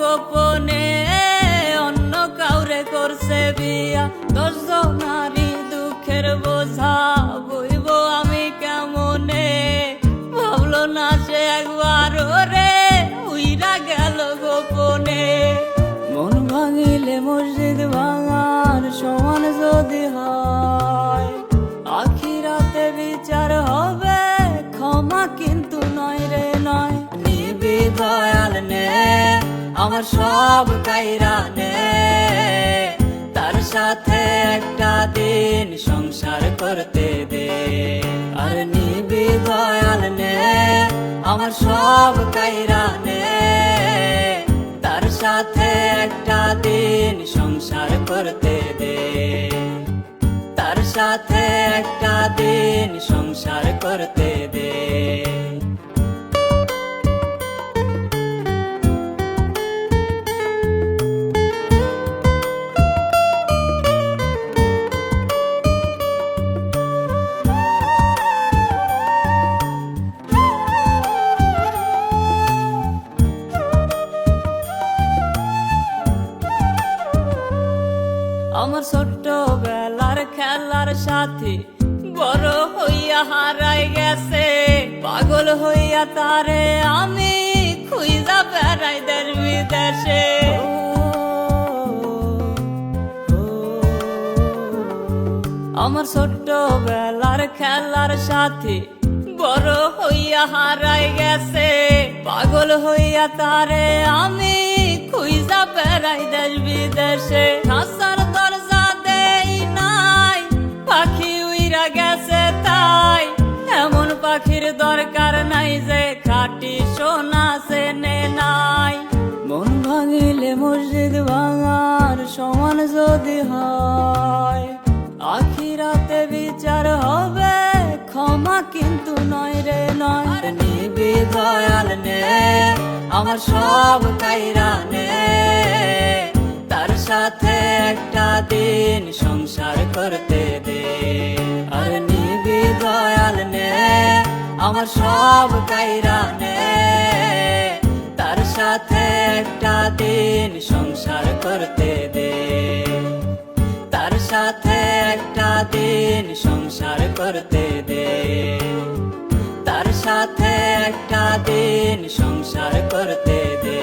গোপনে অন্য কাউরে করছে বিয়া। 10 জনারই দুঃখের বোঝা বইব আমি কেমনে, ভাবলো না সে একবার রে উইরা গেল গোপনে। মন ভাঙিলে মসজিদ ভাঙার সমান যদি হয়, আখিরাতে বিচার হবে ক্ষমা কিন্তু নয় রে নয়। নিবি দয়াল নে আমার সব কাইরা নে, তার সাথে একটা দিন সংসার করতে দে। আর নিবি দয়াল নে আমার সব কাইরা নে, তার সাথে একটা দিন সংসার করতে দে। তার সাথে একটা দিন সংসার করতে দে। আমার ছোট্ট বেলার খেলার সাথী বড় হইয়া হারাই গেছে, পাগল হইয়া তারে আমি খুঁজা বেড়াই দেশ বিদেশে। আমার ছোট্ট বেলার খেলার সাথী বড় হইয়া হারাই গেছে, পাগল হইয়া তারে আমি খুঁজা বেড়াই দেশ বিদেশে। খাসার দরজা দেই নাই পাখি উইরা গেছে তাই, এমন পাখির দরকার নাই যে খাঁটি সোনা চেনে নাই। মন ভাঙিলে মসজিদ ভাঙার সমান যদি হয়, আখিরাতে বিচার হবে ক্ষমা কিন্তু নয় রে নয়। আর নিবি দয়াল নে আমার সব কাইরা নে, তার সাথে একটা দিন সংসার করতে দে। আর নিবি দয়াল নে আমার সব কাইরা নে, তার সাথে একটা দিন সংসার করতে দে। তার সাথে একটা দিন সংসার করতে দে। তার সাথে একটা দিন সংসার করতে দে।